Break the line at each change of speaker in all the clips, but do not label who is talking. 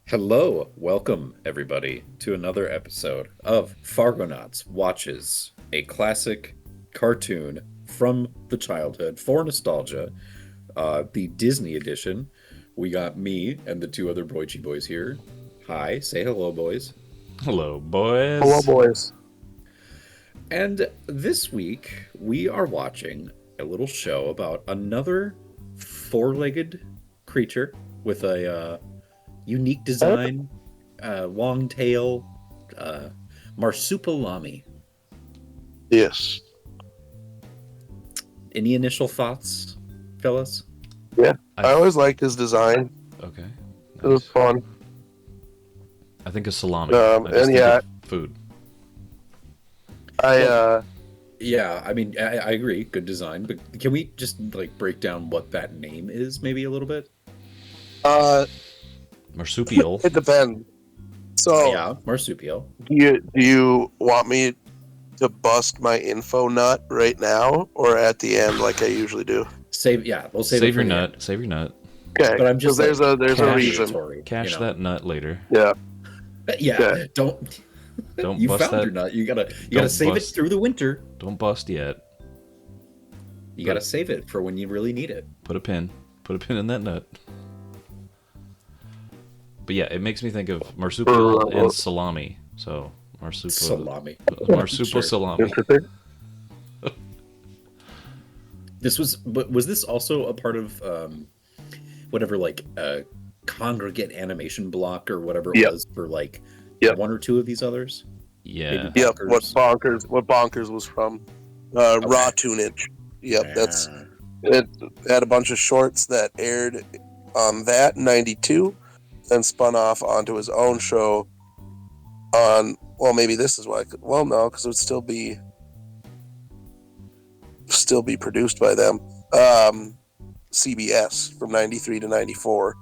Hello, welcome everybody to another episode of Fargonauts Watches, a classic cartoon from the childhood for nostalgia, the Disney edition. We got me and the two other Boichi boys here. Hi, say hello, boys.
Hello,
Hello,
boys.
boys.
And this week we are watching a little show about another four-legged creature with a unique design, long tail, uh, Marsupilami.
Yes.
Any initial thoughts, fellas?
Yeah. I always liked his design.
Okay.
It was fun.
I think of salami.
Um,
I just
and
think
yeah,
of food.
Yeah, I mean, I agree, good design, but can we just like break down what that name is, maybe a little bit?
Marsupial.
It depends. So,
Yeah, marsupial.
do you want me to bust my info nut right now or at the end, like I usually do?
We'll save it
Save
for
your
the
nut.
end.
Save your nut.
Okay.
But I'm just
there's
like,
a
cash.
reason.
mandatory,
Cash
you know?
that nut later.
Yeah.
Yeah,
Okay.
don't.
Don't
You
bust
found
that.
your nut. You gotta
Don't
save
bust.
it through the winter.
Don't bust yet.
You gotta save it for when you really need it.
Put a pin. Put a pin in that nut. But yeah, it makes me think of marsupial and salami. So marsupial.
Salami.
Marsupial
Sure.
salami.
Interesting.
But was this also a part of whatever like congregate animation block or whatever it
Yep.
was for like
Yep.
one or two of these others?
Yeah.
Maybe
Yep.
Bonkers.
What bonkers was from? Raw tunage. Yep. That's
Ah,
it. Had a bunch of shorts that aired on that in '92, then spun off onto his own show on. Well, maybe this is why. Well, no, because it would still be produced by them. CBS from '93 to '94.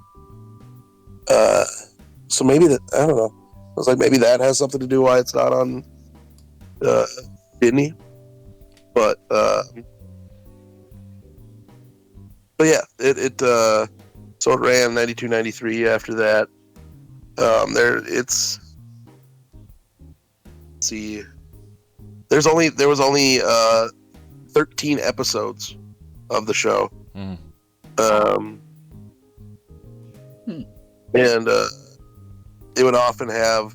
So maybe that, I don't know. I was like, maybe that has something to do why it's not on Disney. But yeah, it so it ran 92, 93. After that. Let's see. There was only 13 episodes of the show.
Mm.
And it would often have,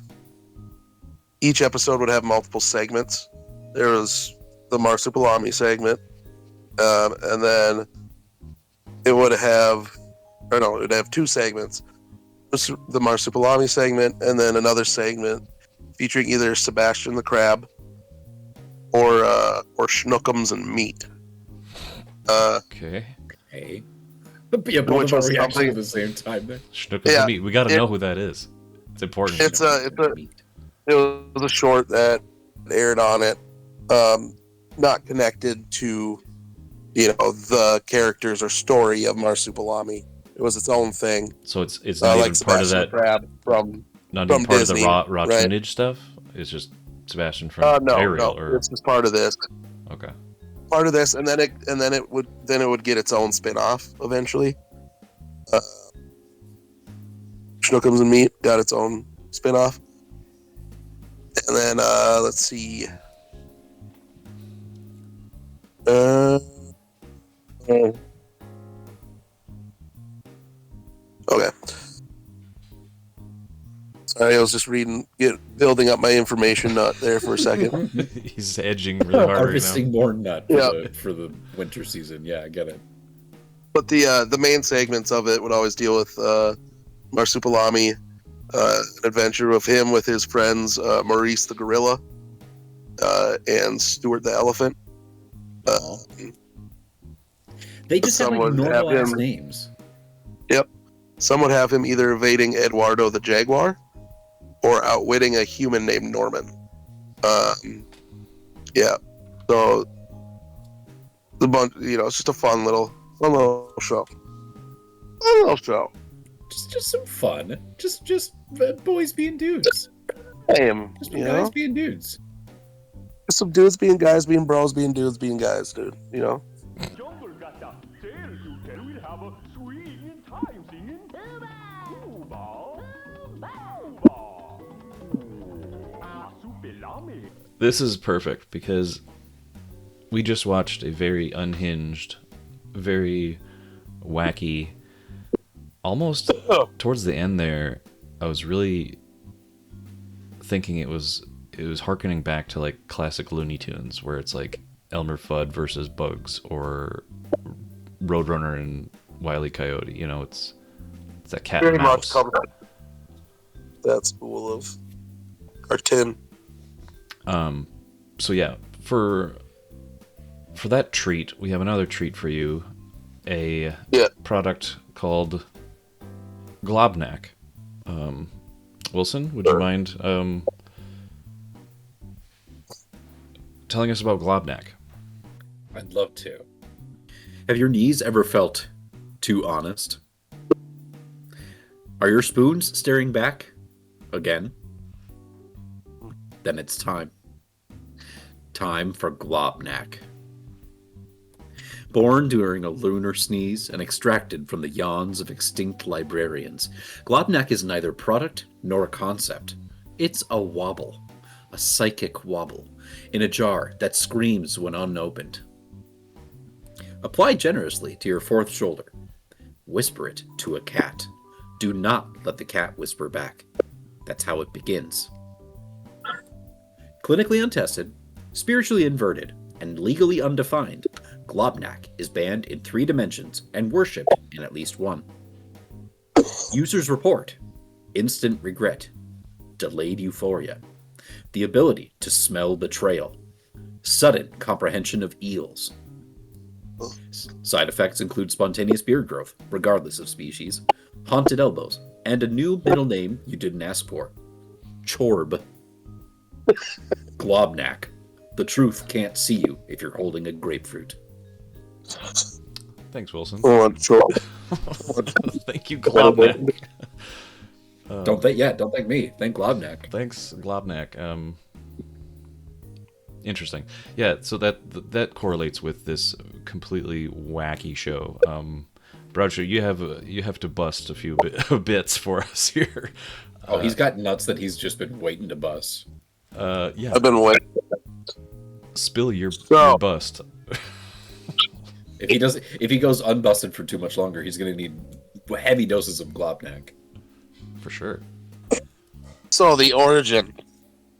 each episode would have multiple segments. There was the Marsupilami segment, and then it would have two segments. The Marsupilami segment, and then another segment featuring either Sebastian the Crab or Schnookums and Meat.
Okay.
hey. But yeah, both
Which
of our
was
reactions
something-
at the same time there.
Schnookums
Yeah,
and meat. We got to
it-
know who that is. It's important.
It was a short that aired on it, not connected to, the characters or story of Marsupilami. It was its own thing.
So it's not
Like
even part of
Sebastian
that.
the Crab from.
Not even
from
part
Disney,
of the raw
right?
tunage stuff. It's just Sebastian from
No,
Ariel.
no,
Or
it's just part of this.
okay.
Part of this, and then it would get its own spin-off eventually. Schnookums and Meat got its own spin-off. And then let's see. Okay. Sorry, I was just building up my information nut there for a second.
He's edging really hard right now.
Harvesting more nut
Yeah.
for the winter season. Yeah, I get it.
But the main segments of it would always deal with Marsupilami, an adventure of him with his friends Maurice the gorilla and Stuart the elephant.
They just have like
someone have
normal ass
him-
names.
Some would have him either evading Eduardo the jaguar or outwitting a human named Norman. Yeah. So the bunch, it's just a fun little show. Fun little show.
Just some fun. Just boys being dudes.
Damn,
Just guys being dudes.
some dudes being guys, being bros, being dudes, being guys, dude.
Jungle got the sales you tell we'll have a swinging time singing.
This is perfect because we just watched a very unhinged, very wacky, almost towards the end there, I was really thinking it was harkening back to like classic Looney Tunes where it's like Elmer Fudd versus Bugs or Roadrunner and Wile E. Coyote. You know, it's that cat
Very
and mouse.
much comes that school of cartoon.
So yeah, for that treat, we have another treat for you. A product called GLOBNAK. Wilson, would you mind telling us about GLOBNAK?
I'd love to. Have your knees ever felt too honest? Are your spoons staring back again? Then it's time. Time for GLOBNAK. Born during a lunar sneeze and extracted from the yawns of extinct librarians, GLOBNAK is neither product nor a concept. It's a wobble, a psychic wobble, in a jar that screams when unopened. Apply generously to your fourth shoulder. Whisper it to a cat. Do not let the cat whisper back. That's how it begins. Clinically untested, spiritually inverted, and legally undefined, GLOBNAK is banned in 3 dimensions and worshipped in at least 1. Users report instant regret, delayed euphoria, the ability to smell betrayal, sudden comprehension of eels. Side effects include spontaneous beard growth, regardless of species, haunted elbows, and a new middle name you didn't ask for. Chorb. GLOBNAK. The truth can't see you if you're holding a grapefruit.
Thanks, Wilson.
Sure.
Thank you, GLOBNAK.
Don't thank me. Thank GLOBNAK.
Thanks, GLOBNAK. Interesting. Yeah, so that correlates with this completely wacky show. Bradshaw, you have to bust a few bits for us here.
Oh, he's got nuts that he's just been waiting to bust.
Yeah.
I've been waiting.
Spill your bust.
If he goes unbusted for too much longer, he's going to need heavy doses of GLOBNAK.
For sure.
So the origin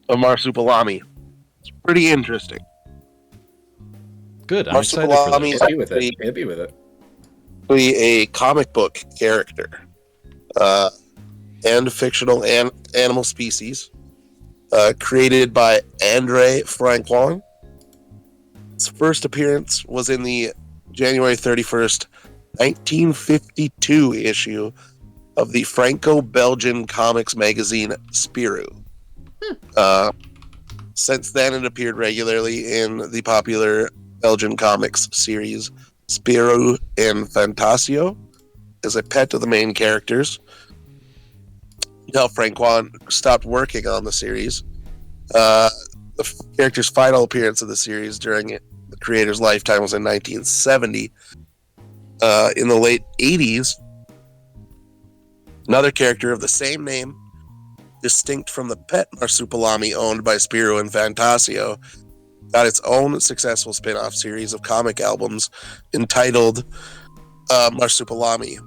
of Marsupilami is pretty interesting.
Good. I'm excited for
Marsupilami
this.
is
Happy with it.
a comic book character and fictional animal species created by Andre Franquin. Its first appearance was in the January 31st, 1952 issue of the Franco-Belgian comics magazine Spirou. Since then, it appeared regularly in the popular Belgian comics series Spirou and Fantasio as a pet of the main characters. Until Franquin stopped working on the series. The character's final appearance of the series during the creator's lifetime was in 1970. In the late 80s, another character of the same name, distinct from the pet Marsupilami owned by Spirou and Fantasio, got its own successful spin-off series of comic albums entitled Marsupilami.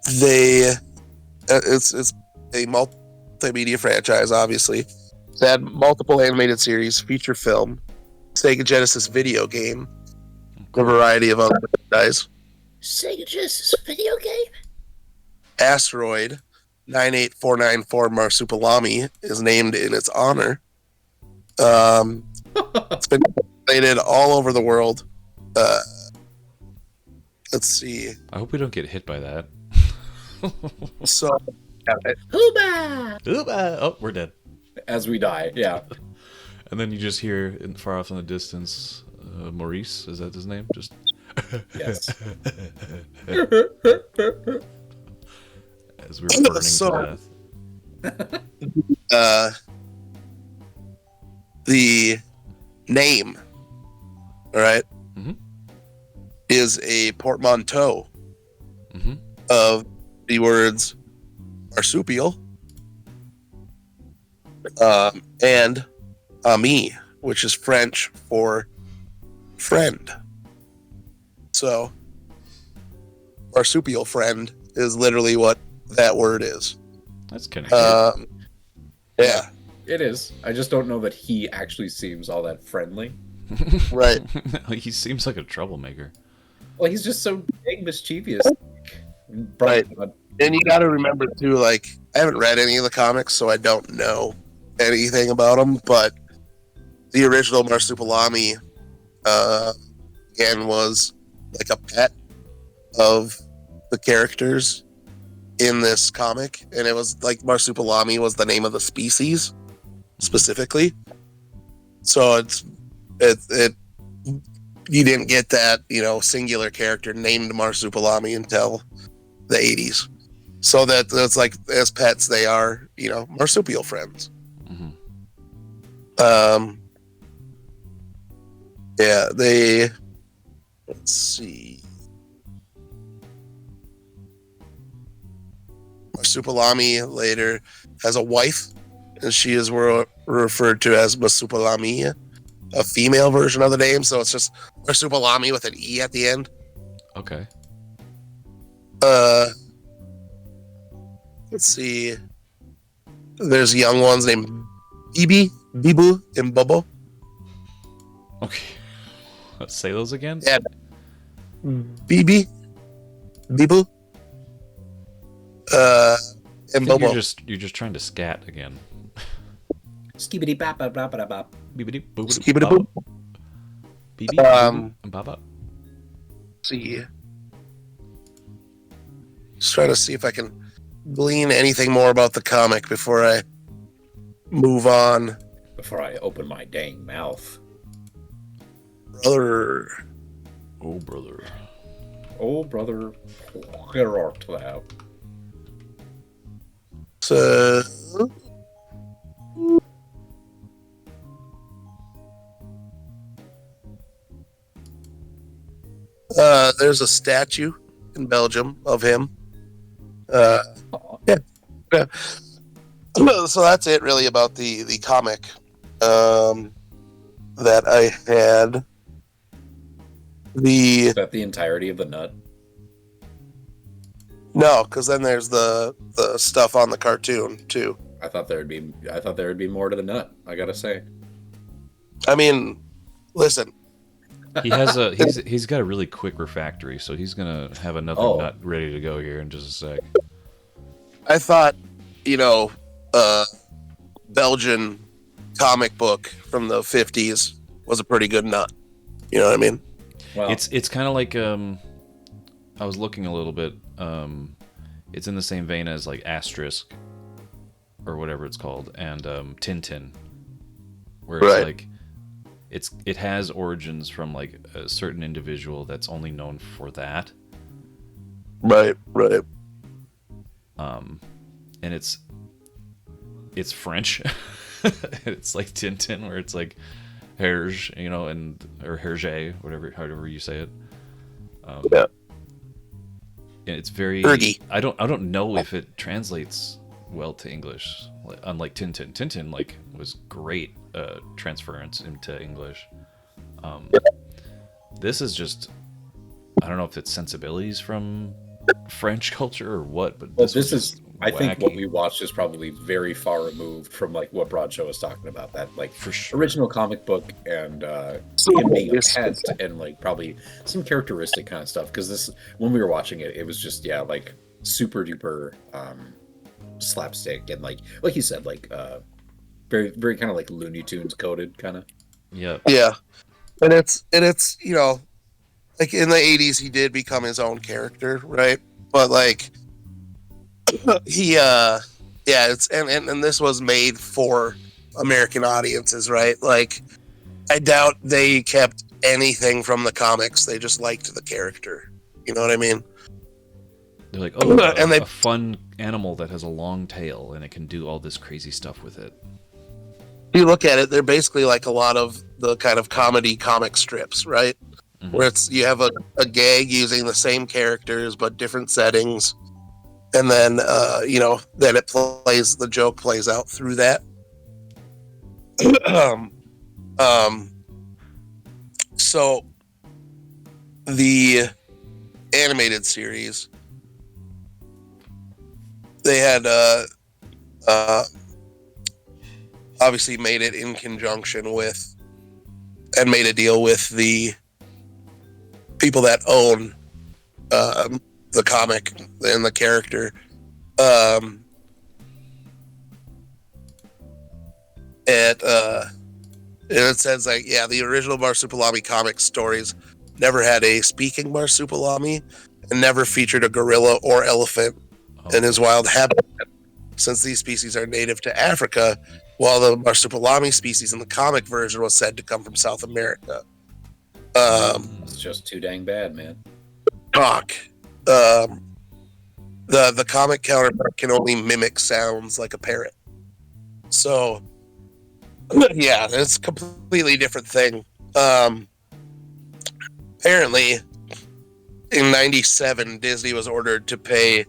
It's a multimedia franchise, obviously. It's had multiple animated series, feature film, Sega Genesis video game, a variety of other merchandise.
Sega Genesis video game?
Asteroid 98494 Marsupilami is named in its honor. It's been translated all over the world. Let's see.
I hope we don't get hit by that.
So,
Hooba!
Oh, we're dead.
As we die, yeah.
And then you just hear far off in the distance, Maurice, is that his name? Just
Yes.
as we're burning
So-
to death.
the name, all right,
Mhm.
is a portmanteau
Mhm.
of the words marsupial, and ami, which is French for friend. So, marsupial friend is literally what that word is.
That's kind of
Yeah,
It is. I just don't know that he actually seems all that friendly.
right.
He seems like a troublemaker.
Well, he's just so big, mischievous.
Right. And you got to remember too, like, I haven't read any of the comics, so I don't know anything about him. But the original Marsupilami, again, was like a pet of the characters in this comic, and it was like Marsupilami was the name of the species specifically. So it you didn't get that, singular character named Marsupilami until the 80s. So that's like, as pets, they are, marsupial friends.
Mm-hmm.
Yeah, let's see. Marsupilami later has a wife, and she is referred to as Marsupilami, a female version of the name. So it's just Marsupilami with an E at the end.
Okay.
Let's see. There's young ones named Bibu, and Bobo.
Okay. Let's say those again.
Yeah. Bibu, and Bobo.
You're just trying to scat again.
Skibidi bap bap bap bap bap.
Beepity boop.
Skibidi-boop.
Baba.
See. Just trying to see if I can glean anything more about the comic before I move on.
Before I open my dang mouth.
Brother.
Oh, brother.
Oh, brother. Where art thou?
So, there's a statue in Belgium of him. Yeah. So that's it really about the comic that I had.
Is that the entirety of the nut?
No, because then there's the stuff on the cartoon too.
I thought there would be more to the nut, I gotta say.
I mean, listen.
He has he's got a really quick refractory, so he's gonna have another nut ready to go here in just a sec.
I thought, Belgian comic book from the 50s was a pretty good nut. You know what I mean?
Well,
It's kind of like I was looking a little bit. It's in the same vein as like Asterisk or whatever it's called, and Tintin, where it's like it has origins from like a certain individual that's only known for that.
Right.
And it's French. It's like Tintin, where it's like Hergé, or Hergé, however you say it.
Yeah.
And it's very.
Fergie.
I don't know if it translates well to English, unlike Tintin. Tintin was great transference into English. This is just, I don't know if it's sensibilities from French culture or what, but
this is I
wacky.
think what we watched is probably very far removed from like what Broadshow was talking about. That like
For sure.
original comic book and him being a pet and like probably some characteristic kind of stuff. Because this, when we were watching it, it was just like super duper slapstick and like you said, like very very kind of like Looney Tunes coded kind of.
Yeah.
Yeah. And it's like in the 80s he did become his own character, right? But like he it's and this was made for American audiences, right? Like I doubt they kept anything from the comics. They just liked the character. You know what I mean?
They're like,
And
a fun animal that has a long tail and it can do all this crazy stuff with it.
If you look at it, they're basically like a lot of the kind of comedy comic strips, right?
Mm-hmm.
Where you have a gag using the same characters but different settings, and then then the joke plays out through that. So the animated series, they had obviously made it in conjunction with and made a deal with the people that own the comic and the character. It says like, yeah, the original Marsupilami comic stories never had a speaking Marsupilami and never featured a gorilla or elephant in his wild habitat, since these species are native to Africa, while the Marsupilami species in the comic version was said to come from South America.
It's just too dang bad, man.
The comic counterpart can only mimic sounds like a parrot. So yeah, it's a completely different thing. Apparently, in '97, Disney was ordered to pay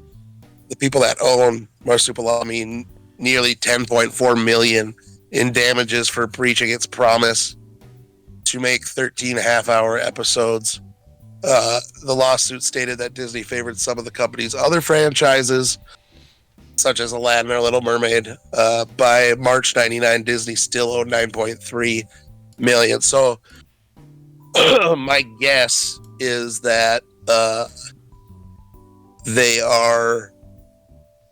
the people that own Marsupilami nearly $10.4 million in damages for breaching its promise to make 13 half-hour episodes. The lawsuit stated that Disney favored some of the company's other franchises, such as Aladdin or Little Mermaid. By March '99, Disney still owed $9.3 million. So my guess is that they are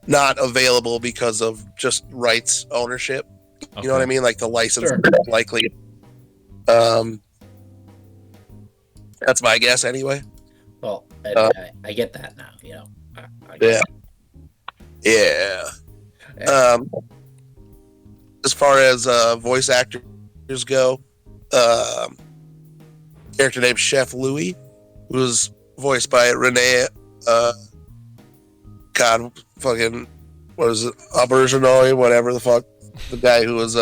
not available because of just rights ownership.
Okay.
You know what I mean? Like the license,
Sure.
likely. That's my guess anyway.
Well, I get that now. You know. I get
Yeah.
that.
As far as voice actors go, character named Chef Louis, who was voiced by Renee. God, fucking, what is it? Auberginois, whatever the fuck. The guy who was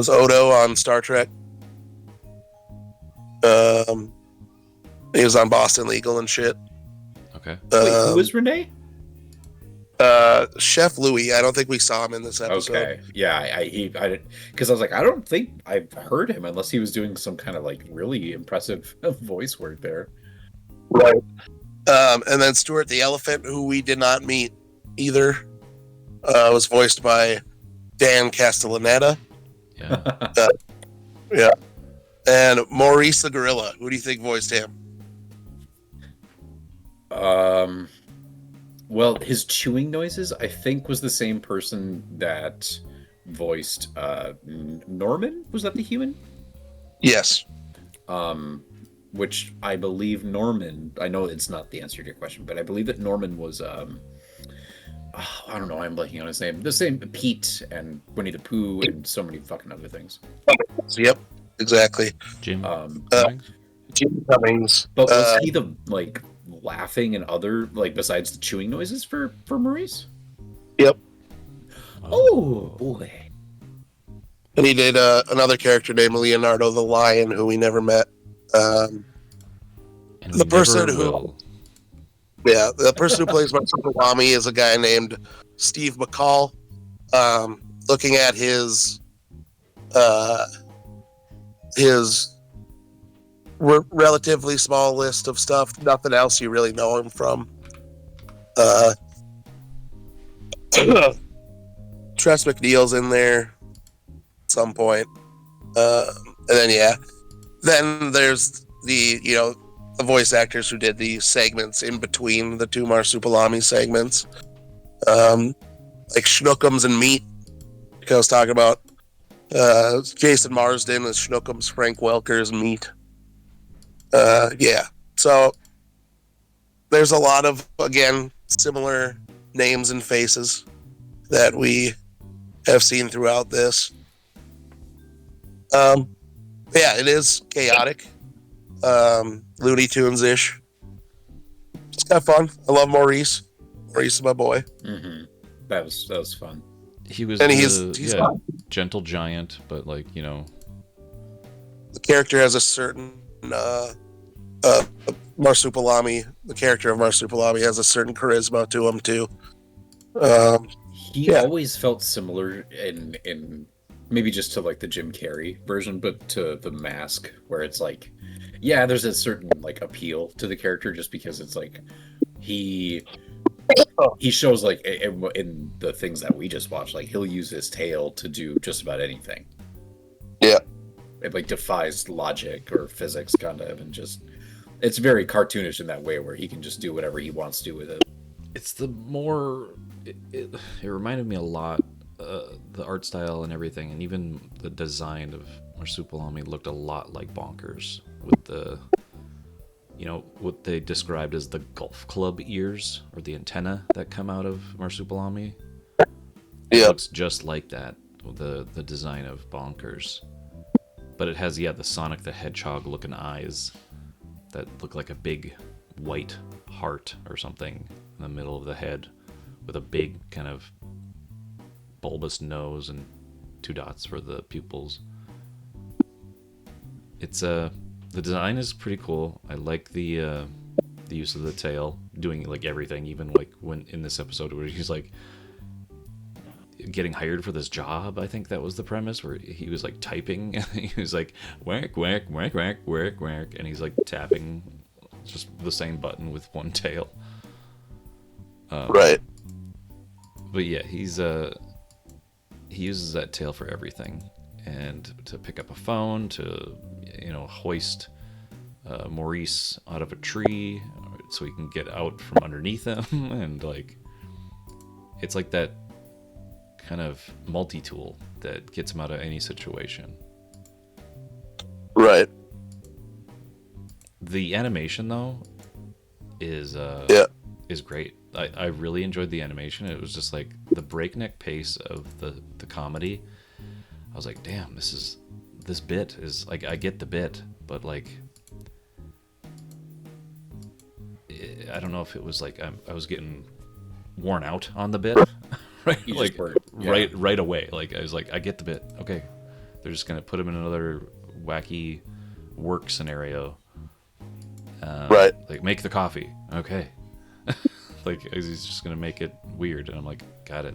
Odo on Star Trek. He was on Boston Legal and shit.
Okay.
Wait, who is Renee?
Chef Louis. I don't think we saw him in this episode.
Okay, yeah, I because I was like, I don't think I've heard him unless he was doing some kind of like really impressive voice work there.
Right. And then Stuart the Elephant, who we did not meet either, was voiced by Dan Castellaneta.
Yeah.
Yeah. And Maurice the Gorilla. Who do you think voiced him?
Well, his chewing noises, I think, was the same person that voiced Norman. Was that the human?
Yes.
Which I believe Norman. I know it's not the answer to your question, but I believe that Norman was. I don't know. I'm blanking on his name. The same Pete and Winnie the Pooh and so many fucking other things.
Yep. Exactly.
Jim.
Jim Cummings.
But was he the like laughing and other like besides the chewing noises for Maurice?
Yep.
Oh boy.
And he did another character named Leonardo the Lion, who we never met.
And we
the person
never
who-
will.
Yeah, the person who plays Marsupilami is a guy named Steve McCall. Looking at his relatively small list of stuff, nothing else you really know him from. Tress MacNeille's in there at some point. And then there's the voice actors who did the segments in between the two Marsupilami segments, like Schnookums and Meat, like I was talking about. Jason Marsden is Schnookums, Frank Welker's Meat. So there's a lot of, again, similar names and faces that we have seen throughout this. It is chaotic. Looney Tunes-ish. It's kind of fun. I love Maurice. Maurice is my boy.
Mm-hmm. That was fun.
He was
And
the
he's
gentle giant, but like,
the character has a certain Marsupilami. The character of Marsupilami has a certain charisma to him too.
He always felt similar in maybe just to like the Jim Carrey version, but to the Mask, where it's like, yeah, there's a certain like appeal to the character just because it's like he shows like in the things that we just watched, like he'll use his tail to do just about anything.
Yeah.
It like defies logic or physics kind of, and just it's very cartoonish in that way where he can just do whatever he wants to do with it.
It's the more it reminded me a lot, the art style and everything, and even the design of Marsupilami looked a lot like Bonkers, with the, you know, what they described as the golf club ears or the antenna that come out of Marsupilami. It looks just like that, the design of Bonkers, but it has, yeah, the Sonic the Hedgehog looking eyes that look like a big white heart or something in the middle of the head, with a big kind of bulbous nose and 2 dots for the pupils. It's the design is pretty cool. I like the use of the tail, doing like everything, even like when in this episode where he's like getting hired for this job. I think that was the premise, where he was like typing and he was like whack whack whack whack whack whack, and he's like tapping just the same button with one tail.
Right.
But yeah, he uses that tail for everything, and to pick up a phone, to, you know, hoist Maurice out of a tree so he can get out from underneath him, and like it's like that kind of multi-tool that gets him out of any situation.
Right.
The animation though is great. I really enjoyed the animation. It was just like the breakneck pace of the comedy. I was like, damn, this bit is like, I get the bit, but like, I don't know if it was like I was getting worn out on the bit, right?
You
like
were, yeah.
right away. Like I was like, I get the bit. Okay, they're just gonna put him in another wacky work scenario.
Right.
Like, make the coffee. Okay. Like, he's just gonna make it weird, and I'm like, got it.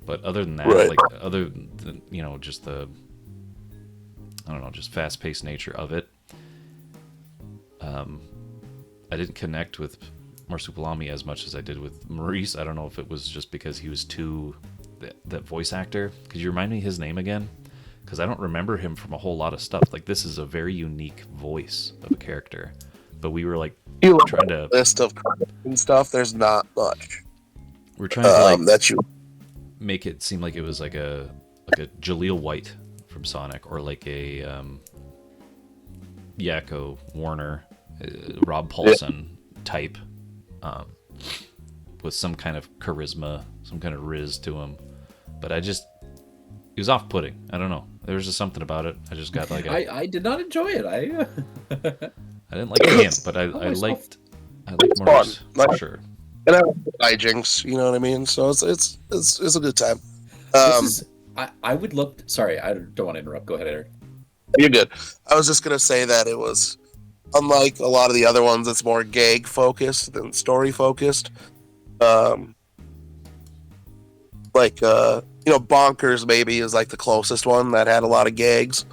But other than that,
right.
like, other than, you know, just the, I don't know, just fast-paced nature of it, I didn't connect with Marsupilami as much as I did with Maurice. I don't know if it was just because he was that voice actor. Could you remind me his name again? Because I don't remember him from a whole lot of stuff. Like, this is a very unique voice of a character. But we were like trying to
list of and stuff. There's not much.
We're trying to like
that you
make it seem like it was like a Jaleel White from Sonic, or like a Yakko Warner, Rob Paulson type, with some kind of charisma, some kind of riz to him. But it was off-putting. I don't know. There was just something about it. I just got like
I did not enjoy it.
I didn't like him, but I liked Maurice for sure.
And I like hijinks, you know what I mean? So it's a good time.
I would look. Sorry, I don't want to interrupt. Go ahead, Eric.
You're good. I was just gonna say that it was, unlike a lot of the other ones, it's more gag focused than story focused. You know, Bonkers maybe is like the closest one that had a lot of gags,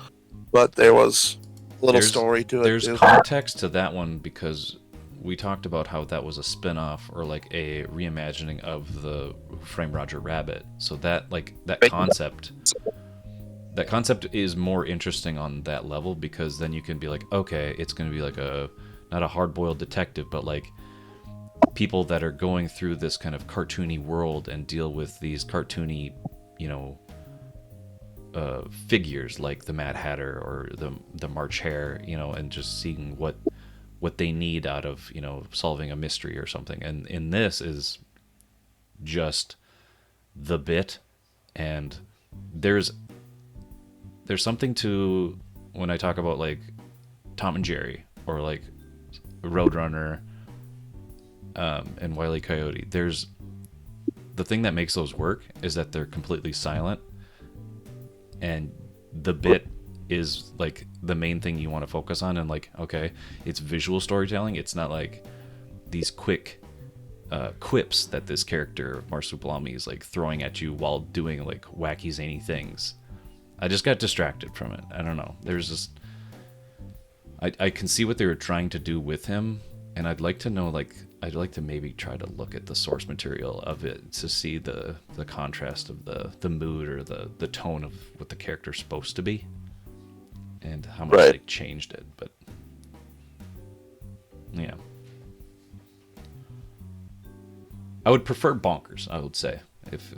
but there was a little story to it.
There's context to that one, because we talked about how that was a spin-off or like a reimagining of the Who Framed Roger Rabbit. So that concept is more interesting on that level, because then you can be like, okay, it's going to be like not a hard-boiled detective, but like people that are going through this kind of cartoony world and deal with these cartoony, you know, figures like the Mad Hatter or the March Hare, you know, and just seeing what they need out of, you know, solving a mystery or something. And in this is just the bit, and there's something to when I talk about like Tom and Jerry or like Roadrunner and Wile E. Coyote. There's the thing that makes those work is that they're completely silent, and the bit is like the main thing you want to focus on. And like, okay, it's visual storytelling. It's not like these quick quips that this character Marsupilami is like throwing at you while doing like wacky zany things. I just got distracted from it. I don't know. There's just I can see what they were trying to do with him, and I'd like to know, like, I'd like to maybe try to look at the source material of it to see the contrast of the mood or the tone of what the character's supposed to be, and how much they changed it. But yeah, I would prefer Bonkers, I would say, if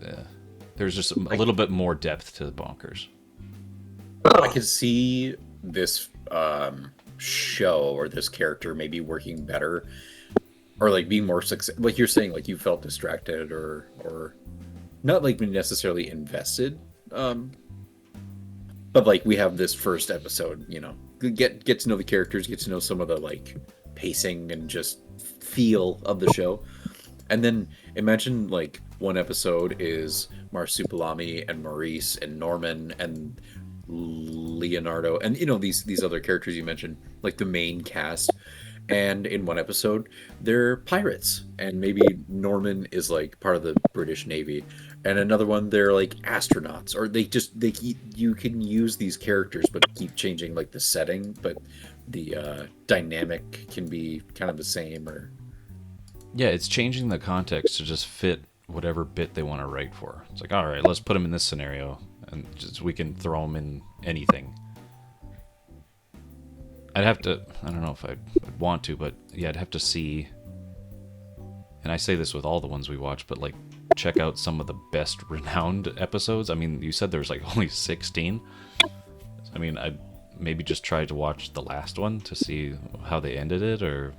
there's just a little bit more depth to the Bonkers.
I could see this show or this character maybe working better, or like being more success. Like you're saying, like you felt distracted or not like necessarily invested. But like we have this first episode, you know, get to know the characters, get to know some of the like pacing and just feel of the show. And then imagine like one episode is Marsupilami and Maurice and Norman and Leonardo and, you know, these other characters you mentioned, like the main cast, and in one episode they're pirates, and maybe Norman is like part of the British Navy, and another one they're like astronauts, or you can use these characters but keep changing like the setting, but the dynamic can be kind of the same. Or
yeah, it's changing the context to just fit whatever bit they want to write for. It's like, all right, let's put them in this scenario, and just we can throw them in anything. I'd have to, I don't know if I'd want to, but yeah, I'd have to see, and I say this with all the ones we watch, but like check out some of the best renowned episodes. I mean, you said there was like only 16. I mean, I'd maybe just try to watch the last one to see how they ended it, or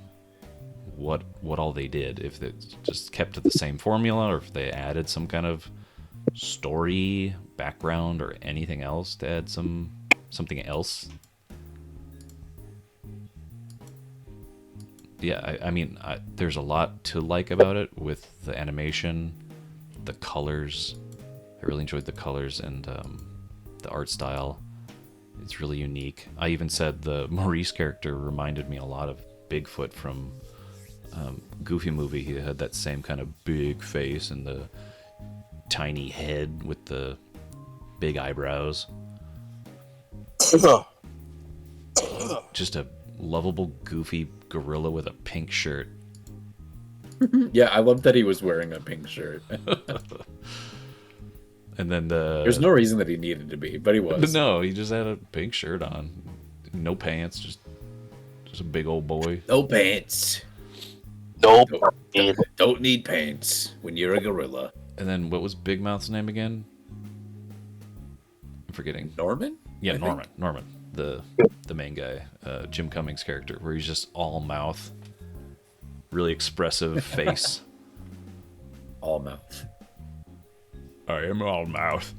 what all they did, if it just kept to the same formula, or if they added some kind of story background or anything else to add something else. Yeah, I mean, there's a lot to like about it, with the animation, the colors. I really enjoyed the colors, and the art style. It's really unique. I even said the Maurice character reminded me a lot of Bigfoot from Goofy movie. He had that same kind of big face and the tiny head with the big eyebrows. Just a lovable, goofy gorilla with a pink shirt.
yeah, I love that he was wearing a pink shirt.
And then
there's no reason that he needed to be, but he was.
No, he just had a pink shirt on, no pants, just a big old boy.
No pants.
Nope.
Don't need pants when you're a gorilla.
And then what was Big Mouth's name again? I'm forgetting.
Norman?
Yeah, Norman. The main guy, Jim Cummings' character, where he's just all mouth, really expressive face.
All mouth.
I am all mouth.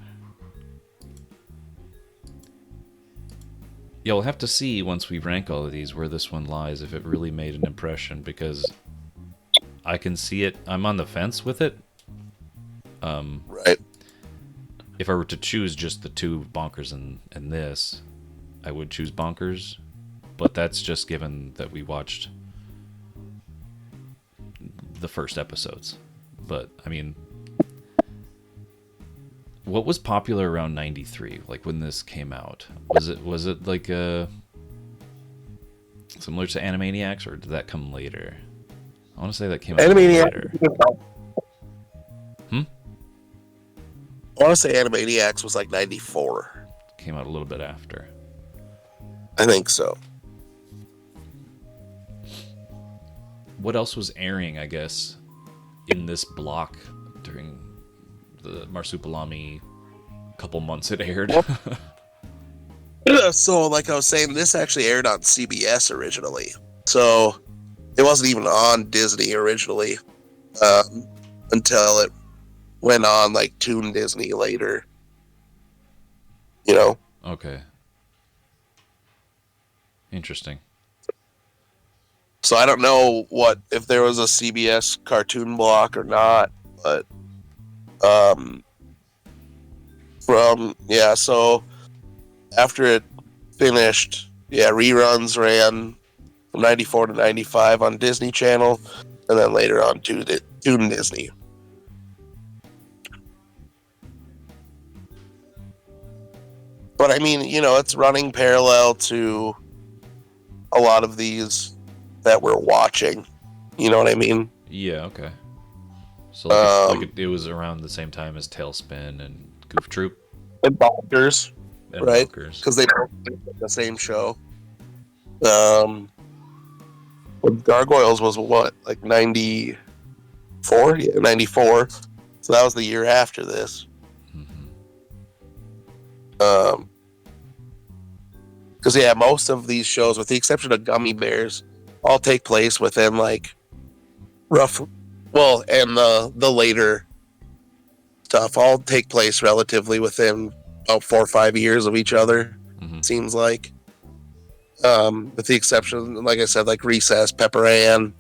Yeah, we'll have to see once we rank all of these where this one lies, if it really made an impression, because I can see it. I'm on the fence with it.
Right.
If I were to choose just the two, Bonkers and this, I would choose Bonkers, but that's just given that we watched the first episodes. But I mean, what was popular around 93, like when this came out? Was it like similar to Animaniacs, or did that come later? I want to say that came out later.
I want to say Animaniacs was like 94.
Came out a little bit after.
I think so.
What else was airing, I guess, in this block during the Marsupilami couple months it aired?
So, like I was saying, this actually aired on CBS originally. So, it wasn't even on Disney originally until it went on like Toon Disney later. You know?
Okay. Interesting.
So I don't know if there was a CBS cartoon block or not, but so after it finished, reruns ran from 94 to 95 on Disney Channel. and then later on Toon Disney. But I mean, it's running parallel to a lot of these that we're watching. You know what I mean?
Yeah, okay. So it was around the same time as Tailspin and Goof Troop
and Bonkers,
and
right?
Bonkers.
Because they both did the same show. Gargoyles was what, like 94? Yeah, 94. So that was the year after this.
Mm-hmm.
Because most of these shows, with the exception of Gummy Bears, all take place within and the later stuff all take place relatively within about 4 or 5 years of each other.
Mm-hmm.
Seems like, with the exception, like I said, like Recess, Pepper Ann,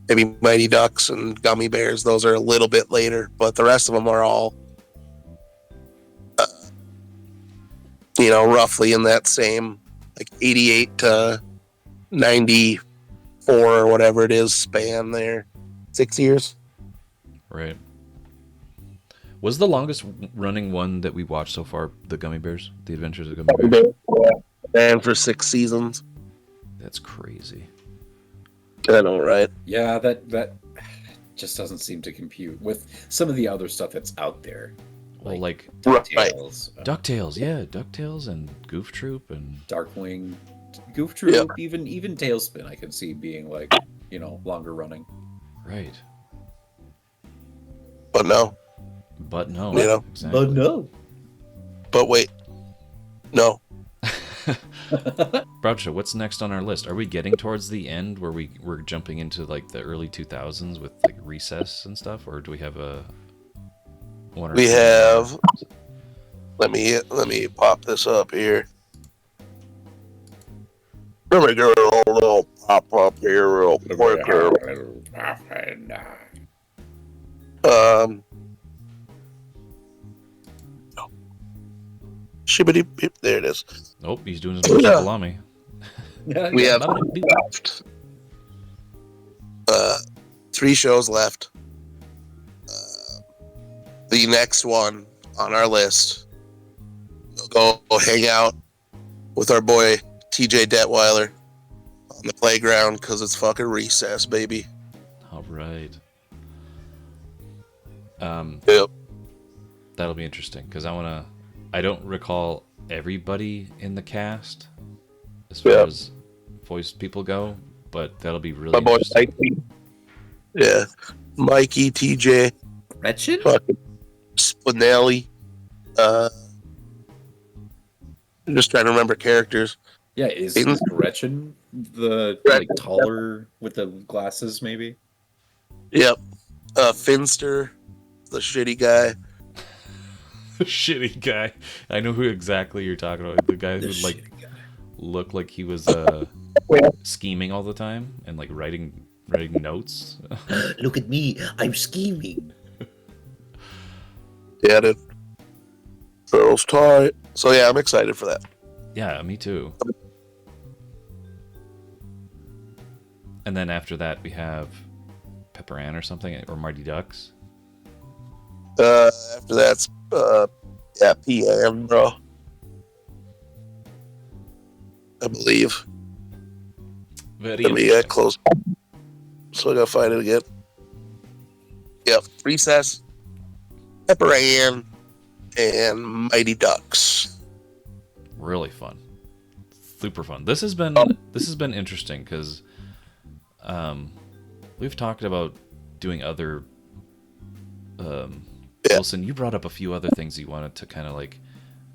maybe Mighty Ducks and Gummy Bears. Those are a little bit later, but the rest of them are all, roughly in that same, like 88 to 94 or whatever it is span there. 6 years.
Right. Was the longest running one that we watched so far the Gummy Bears? The Adventures of Gummy Bears?
And for 6 seasons.
That's crazy.
I know, right?
Yeah, that just doesn't seem to compute with some of the other stuff that's out there.
Well, like
DuckTales,
DuckTales, yeah, DuckTales and Goof Troop and
Darkwing, Goof Troop, even Tailspin. I could see being longer running.
Right.
But no.
Exactly.
But no.
But wait, no.
Groucho, what's next on our list? Are we getting towards the end where we're jumping into like the early 2000s with like Recess and stuff, or do we have a one? Or
We
two
have. Let me pop this up here. Let me get a little pop up here real quick. Shibbity beep. There it is.
Nope, he's doing his Marsupilami.
We have 3 shows left. The next one on our list, we'll go hang out with our boy TJ Detweiler on the playground because it's fucking recess, baby.
All right.
Yep.
That'll be interesting because I don't recall everybody in the cast as far as voice people go, but that'll be really
My boy
interesting.
Mikey. Yeah. Mikey, TJ,
Gretchen?
fucking Spinelli. I'm just trying to remember characters.
Yeah, is Gretchen the taller with the glasses, maybe?
Yep. Finster, the shitty guy.
Shitty guy. I know who exactly you're talking about. The guy who looked like he was scheming all the time and like writing notes.
Look at me, I'm scheming.
Yeah, dude. Girls tight. So yeah, I'm excited for that.
Yeah, me too. And then after that we have Pepper Ann or something, or Mighty Ducks.
After that's PM, bro. I believe.
Very
Let me
interesting.
close. So I gotta find it again. Yep, Recess, Pepper Ann, and Mighty Ducks.
Really fun, super fun. This has been interesting because we've talked about doing other. Wilson, you brought up a few other things you wanted to kind of like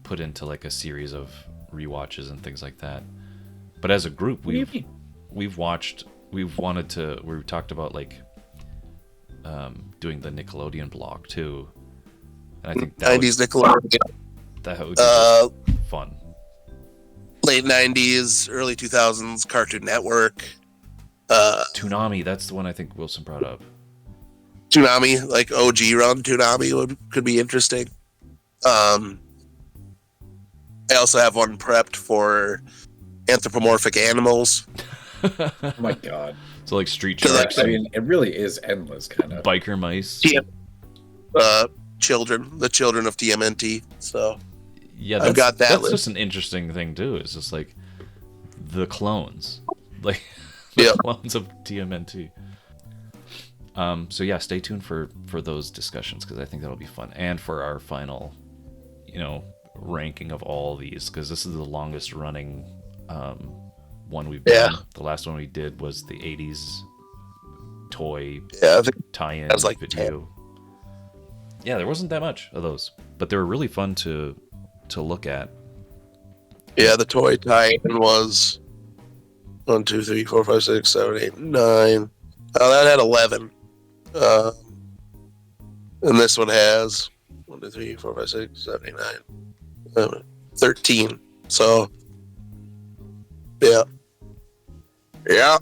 put into like a series of rewatches and things like that. But as a group, we've talked about like doing the Nickelodeon blog too, and I think
90s Nickelodeon.
That would be fun.
Late 90s, early 2000s Cartoon Network.
Toonami, that's the one I think Wilson brought up.
Toonami, like OG run Toonami could be interesting. I also have one prepped for anthropomorphic animals.
Oh my god.
So like street
So
sharks
I
and
mean, it really is endless, kind of.
biker mice.
Children, the children of TMNT. So
Yeah,
I've got that
that's
list.
just an interesting thing too. It's just like the clones, like the
Yep.
clones of TMNT. So yeah, stay tuned for those discussions because I think that'll be fun, and for our final, ranking of all these because this is the longest running one we've done. The last one we did was the '80s toy
I think
tie-in
that was like
video. Yeah, there wasn't that much of those, but they were really fun to look at.
Yeah, the toy tie-in was 1, 2, 3, 4, 5, 6, 7, 8, 9. That had 11. And this one has 1, 2, 3, 4, 5, 6, 7, 8, 9, 13. So, yeah.
Yeah.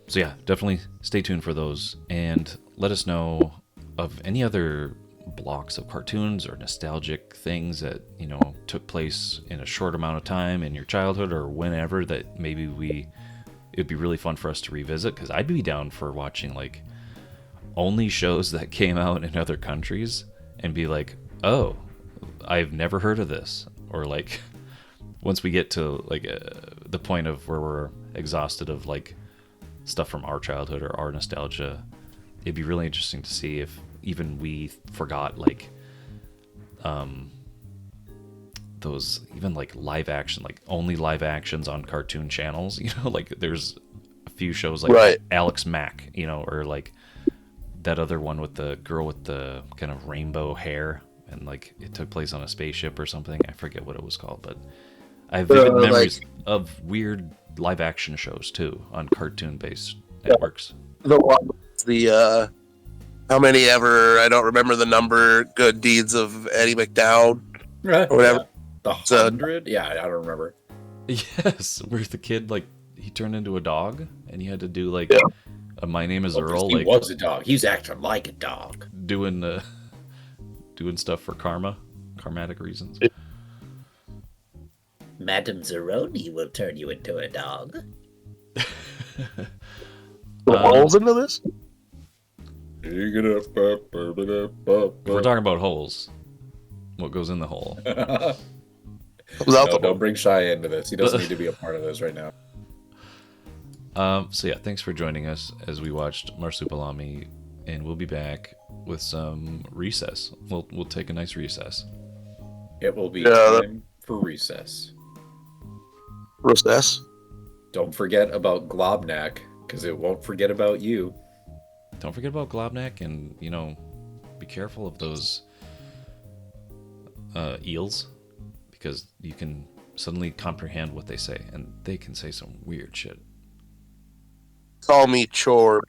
So yeah, definitely stay tuned for those and let us know of any other blocks of cartoons or nostalgic things that, took place in a short amount of time in your childhood or whenever that maybe it'd be really fun for us to revisit because I'd be down for watching like only shows that came out in other countries and be like, oh, I've never heard of this. Or like once we get to like the point of where we're exhausted of like stuff from our childhood or our nostalgia, it'd be really interesting to see if even we forgot like those even like live action, like only live actions on cartoon channels, like there's a few shows like
Right.
Alex Mack, or like that other one with the girl with the kind of rainbow hair and like it took place on a spaceship or something. I forget what it was called, but I have vivid memories of weird live action shows too on cartoon based networks.
The one, how many ever, I don't remember the number, good deeds of Eddie McDowd
Right.
or whatever.
Yeah. The 100? Yeah, I don't remember.
Yes, where the kid like he turned into a dog and he had to do like a My Name Is
Well,
Earl,
he
like
was a dog. He was acting like a dog.
doing stuff for karmatic reasons.
Madame Zeroni will turn you into a dog.
The holes into this?
If we're talking about holes, what goes in the hole?
Comes out
No,
the
don't bring Shy into this. He doesn't need to be a part of this right now.
So yeah, thanks for joining us as we watched Marsupilami, and we'll be back with some recess. We'll take a nice recess.
It will be
Yeah,
time for recess.
recess.
Don't forget about GLOBNAK, because it won't forget about you.
Don't forget about GLOBNAK, and be careful of those eels, because you can suddenly comprehend what they say, and they can say some weird shit.
Call me Chorb.